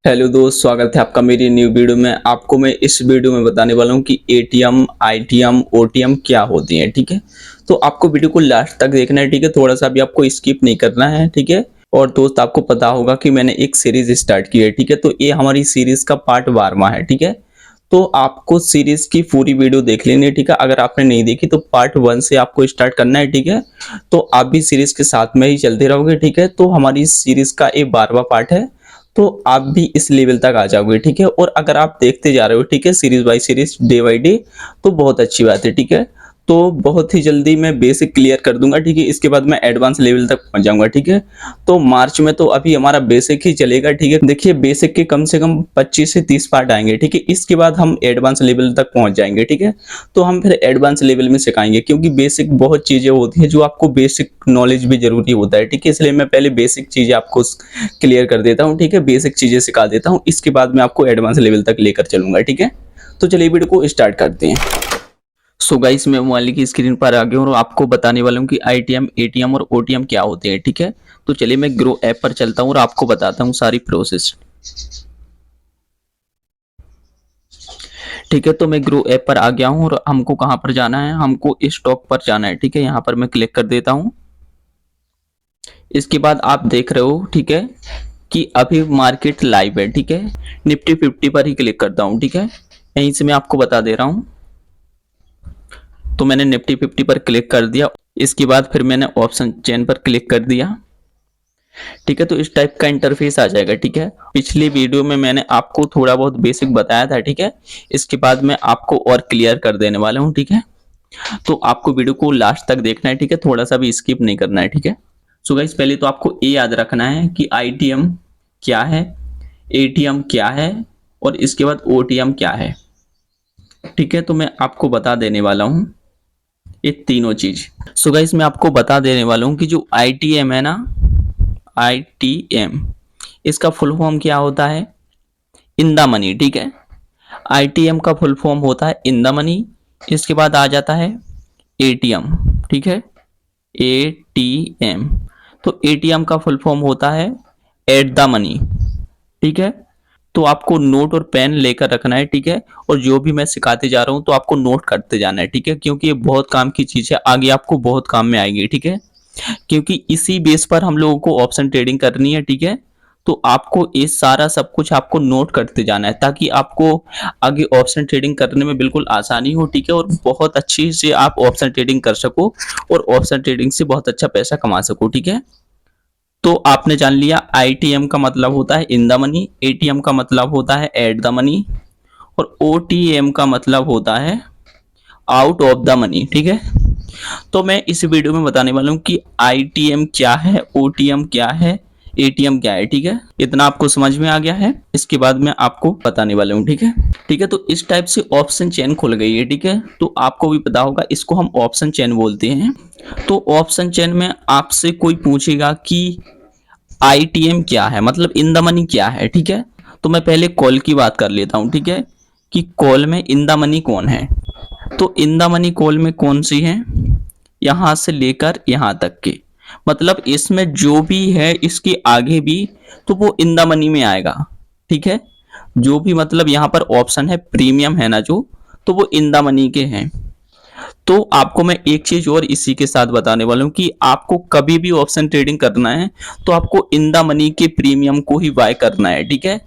Hello दोस्त, स्वागत है आपका मेरी न्यू वीडियो में। आपको मैं इस वीडियो में बताने वाला हूँ कि एटीएम, आईटीएम, ओटीएम क्या होती हैं। ठीक है, तो आपको वीडियो को लास्ट तक देखना है। ठीक है, थोड़ा सा भी आपको स्किप नहीं करना है। ठीक है, और दोस्त आपको पता होगा कि मैंने एक सीरीज स्टार्ट की है। ठीक है, तो ये हमारी सीरीज का पार्ट 12वां है। ठीक है, तो आपको सीरीज की पूरी वीडियो देख लेनी है। ठीक है, अगर आपने नहीं देखी तो पार्ट 1 से आपको स्टार्ट करना है। ठीक है, तो आप भी सीरीज के साथ में ही चलते रहोगे। ठीक है, तो हमारी सीरीज का ये 12वां पार्ट है, तो आप भी इस लेवल तक आ जाओगे। ठीक है, और अगर आप देखते जा रहे हो, ठीक है, series by series, day by day, तो बहुत अच्छी बात है। ठीक है, तो बहुत ही जल्दी मैं बेसिक क्लियर कर दूंगा। ठीक है, इसके बाद मैं एडवांस लेवल तक पहुंच जाऊंगा। ठीक है, तो मार्च में तो अभी हमारा बेसिक ही चलेगा। ठीक है, देखिए बेसिक के कम से कम 25 से 30 पार्ट आएंगे। ठीक है, इसके बाद हम एडवांस लेवल तक पहुंच जाएंगे। ठीक है, तो हम फिर एडवांस लेवल में सिखाएंगे, क्योंकि बेसिक बहुत चीजें होती हैं जो आपको बेसिक नॉलेज भी जरूरी होता है। ठीक है, इसलिए मैं पहले बेसिक चीजें आपको क्लियर कर देता हूँ। ठीक है, बेसिक चीजें सिखा देता हूँ, इसके बाद मैं आपको एडवांस लेवल तक लेकर चलूंगा। ठीक है, तो चलिए वीडियो को स्टार्ट करते हैं। सो गाइस, मैं मोबाइल की स्क्रीन पर आ गया हूँ और आपको बताने वाला हूँ कि आईटीएम, एटीएम और ओटीएम क्या होते हैं। ठीक है, तो चलिए मैं ग्रो ऐप पर चलता हूँ और आपको बताता हूँ सारी प्रोसेस। ठीक है, तो मैं ग्रो ऐप पर आ गया हूँ और हमको कहाँ पर जाना है, हमको स्टॉक पर जाना है। ठीक है, यहाँ पर मैं क्लिक कर देता हूँ। इसके बाद आप देख रहे हो, ठीक है, कि अभी मार्केट लाइव है। ठीक है, निफ्टी 50 पर ही क्लिक करता हूँ। ठीक है, यहीं से मैं आपको बता दे रहा हूँ। तो मैंने निफ्टी 50 पर क्लिक कर दिया। इसके बाद फिर मैंने ऑप्शन चेन पर क्लिक कर दिया। ठीक है, तो इस टाइप का इंटरफेस आ जाएगा। ठीक है, पिछली वीडियो में मैंने आपको थोड़ा बहुत बेसिक बताया था। ठीक है, इसके बाद मैं आपको और क्लियर कर देने वाला हूँ। ठीक है, तो आपको वीडियो को लास्ट तक देखना है। ठीक है, थोड़ा सा भी स्किप नहीं करना है। ठीक है, सो गाइस, पहले तो आपको ये याद रखना है कि आईटीएम क्या है, एटीएम क्या है और इसके बाद ओटीएम क्या है। ठीक है, तो मैं आपको बता देने वाला हूँ ये तीनों चीज। सो गाइस, मैं आपको बता देने वाला हूँ कि जो आईटीएम है ना, आईटीएम, इसका फुल फॉर्म क्या होता है, इन द मनी। ठीक है, आईटीएम का फुल फॉर्म होता है इन द मनी। इसके बाद आ जाता है एटीएम। ठीक है, एटीएम, तो एटीएम का फुल फॉर्म होता है एट द मनी। ठीक है, तो आपको नोट और पेन लेकर रखना है। ठीक है, और जो भी मैं सिखाते जा रहा हूँ तो आपको नोट करते जाना है। ठीक है, क्योंकि ये बहुत काम की चीज है, आगे आपको बहुत काम में आएगी। ठीक है, क्योंकि इसी बेस पर हम लोगों को ऑप्शन ट्रेडिंग करनी है। ठीक है, तो आपको ये सारा सब कुछ आपको नोट करते जाना है, ताकि आपको आगे ऑप्शन ट्रेडिंग करने में बिल्कुल आसानी हो। ठीक है, और बहुत अच्छी से आप ऑप्शन ट्रेडिंग कर सको और ऑप्शन ट्रेडिंग से बहुत अच्छा पैसा कमा सको। ठीक है, तो आपने जान लिया आईटीएम का मतलब होता है इन द मनी, एटीएम का मतलब होता है एट द मनी और ओटीएम का मतलब होता है आउट ऑफ द मनी। ठीक है, तो मैं इस वीडियो में बताने वाला हूँ कि आईटीएम क्या है, ओटीएम क्या है, एटीएम क्या है। ठीक है, इतना आपको समझ में आ गया है। इसके बाद मैं आपको बताने वाला हूँ। ठीक है, ठीक है, तो इस टाइप से ऑप्शन चेन खुल गई है। ठीक है, तो आपको भी पता होगा, इसको हम ऑप्शन चेन बोलते हैं। तो ऑप्शन चेन में आपसे कोई पूछेगा कि आईटीएम क्या है, मतलब इन द मनी क्या है। ठीक है, तो मैं पहले कॉल की बात कर लेता हूँ। ठीक है, कि कॉल में इन द मनी कौन है, तो इन द मनी कॉल में कौन सी है, यहां से लेकर यहां तक के, मतलब इसमें जो भी है इसके आगे भी, तो वो इन द मनी में आएगा। ठीक है, जो भी मतलब यहाँ पर ऑप्शन है प्रीमियम है ना जो, तो वो इन द मनी के हैं। तो आपको मैं एक चीज और इसी के साथ बताने वाला हूँ कि आपको कभी भी ऑप्शन ट्रेडिंग करना है तो आपको इन द मनी के प्रीमियम को ही बाय करना है। ठीक है,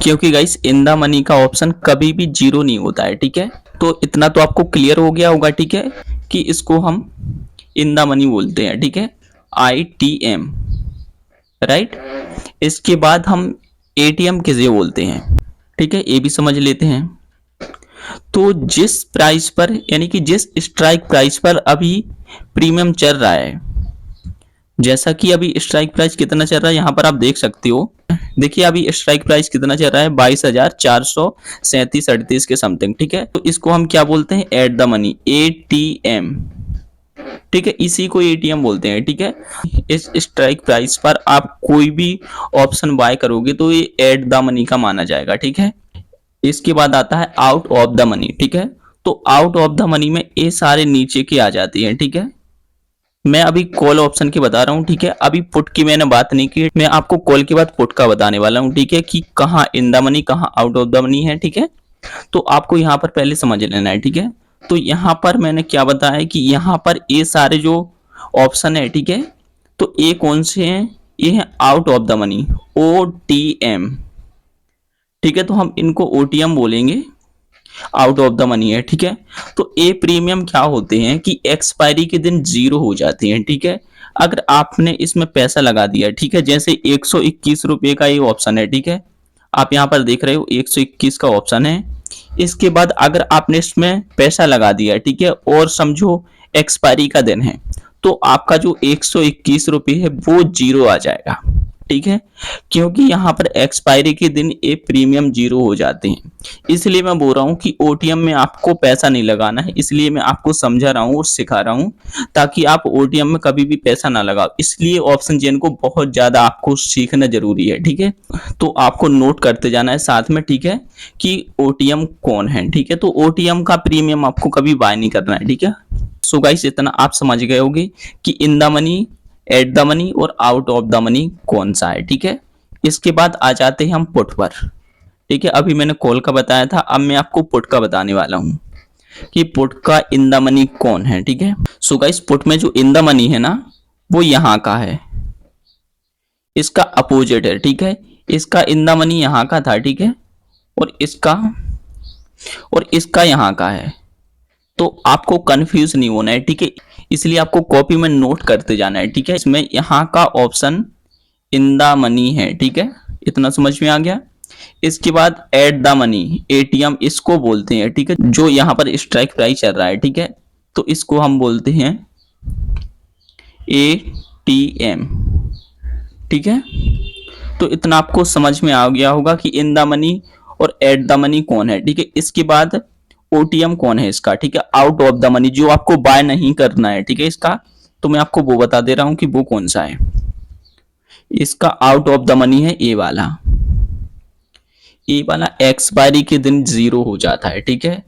क्योंकि गाइस इन द मनी का ऑप्शन कभी भी जीरो नहीं होता है। ठीक है, तो इतना तो आपको क्लियर हो गया होगा। ठीक है, कि इसको हम इन द मनी बोलते हैं। ठीक है, आईटीएम, राइट। इसके बाद हम एटीएम किसे बोलते हैं, ठीक है, ये भी समझ लेते हैं। तो जिस प्राइस पर, यानी कि जिस स्ट्राइक प्राइस पर अभी प्रीमियम चल रहा है, जैसा कि अभी स्ट्राइक प्राइस कितना चल रहा है यहाँ पर आप देख सकते हो। देखिए अभी स्ट्राइक प्राइस कितना चल रहा है, 22,437-38 के समथिंग। ठीक है, तो इसको हम क्या बोलते हैं, एट द मनी, एटीएम। ठीक है, इसी को एटीएम बोलते हैं। ठीक है, इस स्ट्राइक प्राइस पर आप कोई भी ऑप्शन बाय करोगे तो ये एट द मनी का माना जाएगा। ठीक है, इसके बाद आता है आउट ऑफ द मनी। ठीक है, तो आउट ऑफ द मनी में ये सारे नीचे की आ जाती है। ठीक है, मैं अभी कॉल ऑप्शन की बता रहा हूँ, ठीक है। अभी पुट की मैंने बात नहीं की, मैं आपको कॉल के बाद पुट का बताने वाला हूँ, ठीक है, कि कहाँ इन द मनी कहाँ आउट ऑफ द मनी है, ठीक है। तो आपको यहाँ पर पहले समझ लेना है, ठीक है। तो यहाँ पर मैंने क्या बताया कि यहाँ पर ये सारे जो ऑप्शन है, ठीक है, तो ये कौन से हैं, ये है out of the money, OTM, ठीक है। तो हम इनको OTM बोलेंगे, आउट ऑफ द मनी है, ठीक है। तो ए प्रीमियम क्या होते हैं कि एक्सपायरी के दिन जीरो हो जाते हैं, ठीक है। अगर आपने इसमें पैसा लगा दिया, ठीक है, जैसे 121 रुपए का ये ऑप्शन है, ठीक है, आप यहाँ पर देख रहे हो 121 का ऑप्शन है। इसके बाद अगर आपने इसमें पैसा लगा दिया, ठीक है, और समझो एक्सपायरी का दिन है, तो आपका जो 121 रुपए है वो जीरो आ जाएगा, ठीक है, क्योंकि यहाँ पर एक्सपायरी के दिन ये प्रीमियम जीरो हो जाते हैं। इसलिए मैं बोल रहा हूँ कि OTM में आपको पैसा नहीं लगाना है, इसलिए मैं आपको समझा रहा हूँ और सिखा रहा हूँ ताकि आप OTM में कभी भी पैसा ना लगाओ। इसलिए ऑप्शन चेन को बहुत ज्यादा आपको सीखना जरूरी है, ठीक है। तो आपको नोट करते जाना है साथ में, ठीक है, कि OTM कौन है, ठीक है। तो OTM का प्रीमियम आपको कभी बाय नहीं करना है, ठीक है। सो गाइस इतना आप समझ गए होंगे कि in the money, at the money और आउट ऑफ द मनी कौन सा है, ठीक है। इसके बाद आ जाते हैं हम पुट पर, ठीक है। अभी मैंने कॉल का बताया था, अब मैं आपको पुट का बताने वाला हूं कि पुट का इन द मनी कौन है, ठीक है। सो गाइस पुट में जो इन द मनी है ना, वो यहां का है, इसका अपोजिट है, ठीक है। इसका इन द मनी यहां का था, ठीक है, और इसका यहां का है। तो आपको कंफ्यूज नहीं होना है, ठीक है, इसलिए आपको कॉपी में नोट करते जाना है, ठीक है। इसमें यहाँ का ऑप्शन इन द मनी है, ठीक है, इतना समझ में आ गया। इसके बाद एट द मनी, ATM इसको बोलते हैं, ठीक है, जो यहाँ पर स्ट्राइक प्राइस चल रहा है, ठीक है, तो इसको हम बोलते हैं ATM, ठीक है। तो इतना आपको समझ में आ गया होगा कि इन द मनी और एट द मनी कौन है, ठीक है। इसके बाद OTM कौन है इसका, ठीक है, आउट ऑफ द मनी, जो आपको बाय नहीं करना है, ठीक है, इसका तो मैं आपको वो बता दे रहा हूं कि वो कौन सा है। इसका आउट ऑफ द मनी है ए वाला एक्सपायरी के दिन जीरो हो जाता है, ठीक है।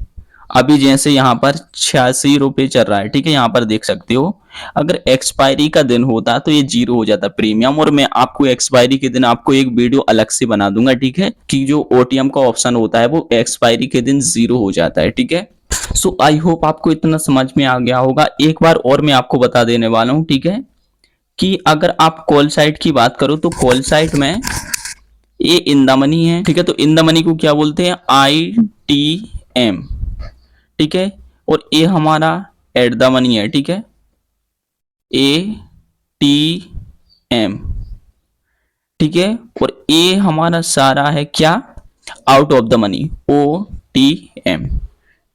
अभी जैसे यहाँ पर 86 रुपए चल रहा है, ठीक है, यहाँ पर देख सकते हो। अगर एक्सपायरी का दिन होता तो ये जीरो हो जाता प्रीमियम, और मैं आपको एक्सपायरी के दिन आपको एक वीडियो अलग से बना दूंगा, ठीक है, कि जो OTM का ऑप्शन होता है वो एक्सपायरी के दिन जीरो हो जाता है, ठीक है। सो आई होप आपको इतना समझ में आ गया होगा। एक बार और मैं आपको बता देने वाला हूँ, ठीक है, कि अगर आप कॉल साइट की बात करो तो कॉल साइट में ये इन द मनी है, ठीक है। तो इन द मनी को क्या बोलते हैं, ITM, ठीक है, और ये हमारा एट द मनी है, ठीक है, ATM, ठीक है, और ये हमारा सारा है क्या, out of the money, OTM,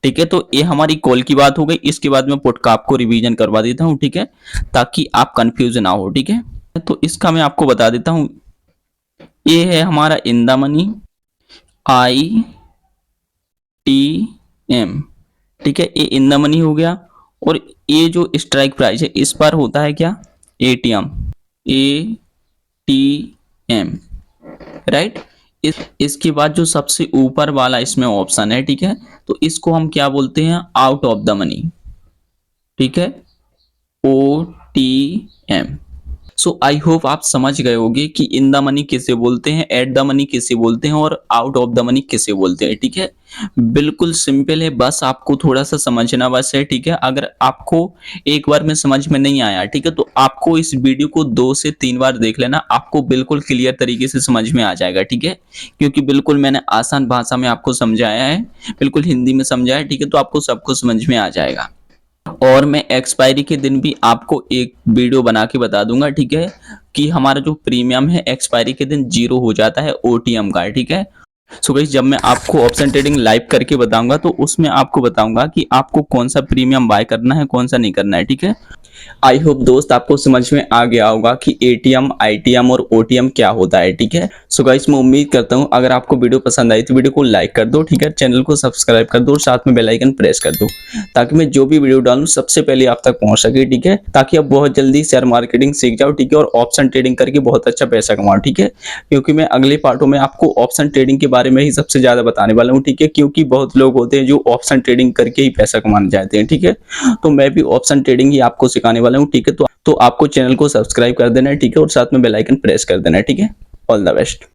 ठीक है। तो ये हमारी कॉल की बात हो गई। इसके बाद में पुट का आपको रिवीजन करवा देता हूं, ठीक है, ताकि आप कंफ्यूज ना हो, ठीक है। तो इसका मैं आपको बता देता हूं, ये है हमारा इन द मनी, ITM, ठीक है, ये इन द मनी हो गया। और ये जो स्ट्राइक प्राइस है इस पर होता है क्या, ATM, राइट। इसके बाद जो सबसे ऊपर वाला इसमें ऑप्शन है, ठीक है, तो इसको हम क्या बोलते हैं, आउट ऑफ द मनी, ठीक है, OTM। सो आई होप आप समझ गए होंगे कि इन द मनी किसे बोलते हैं, एट द मनी किसे बोलते हैं, और आउट ऑफ द मनी किसे बोलते हैं, ठीक है। बिल्कुल सिंपल है, बस आपको थोड़ा सा समझना बस है, ठीक है। अगर आपको एक बार में समझ में नहीं आया, ठीक है, तो आपको इस वीडियो को 2 से 3 बार देख लेना, आपको बिल्कुल क्लियर तरीके से समझ में आ जाएगा, ठीक है, क्योंकि बिल्कुल मैंने आसान भाषा में आपको समझाया है, बिल्कुल हिंदी में समझाया है, ठीक है, तो आपको सब कुछ समझ में आ जाएगा। और मैं एक्सपायरी के दिन भी आपको एक वीडियो बना के बता दूंगा, ठीक है, कि हमारा जो प्रीमियम है एक्सपायरी के दिन जीरो हो जाता है OTM का, ठीक है। सो गाइस जब मैं आपको ऑप्शन ट्रेडिंग लाइव करके बताऊंगा तो उसमें आपको बताऊंगा कि आपको कौन सा प्रीमियम बाय करना है, कौन सा नहीं करना है, ठीक है। आई होप दोस्त आपको समझ में आ गया होगा कि ATM, ITM और OTM क्या होता है, ठीक है। सो गाइस मैं उम्मीद करता हूं अगर आपको वीडियो पसंद आई तो वीडियो को लाइक कर दो, ठीक है, चैनल को सब्सक्राइब कर दो और साथ में बेल आइकन प्रेस कर दो, ताकि मैं जो भी वीडियो डालूं सबसे पहले आप तक पहुंच सके, ठीक है, ताकि आप बहुत जल्दी शेयर मार्केटिंग सीख जाओ, ठीक है, और ऑप्शन ट्रेडिंग करके बहुत अच्छा पैसा कमाओ, ठीक है। क्योंकि मैं अगले पार्टों में आपको ऑप्शन ट्रेडिंग के बारे में ही सबसे ज्यादा बताने वाला हूँ, ठीक है, क्योंकि बहुत लोग होते हैं जो ऑप्शन ट्रेडिंग करके ही पैसा कमाना चाहते हैं, ठीक है। तो मैं भी ऑप्शन ट्रेडिंग ही आपको सिखाने वाला हूँ, ठीक है। तो आपको चैनल को सब्सक्राइब कर देना है, ठीक है, और साथ में बेल आइकन प्रेस कर देना है, ठीक है। All the best.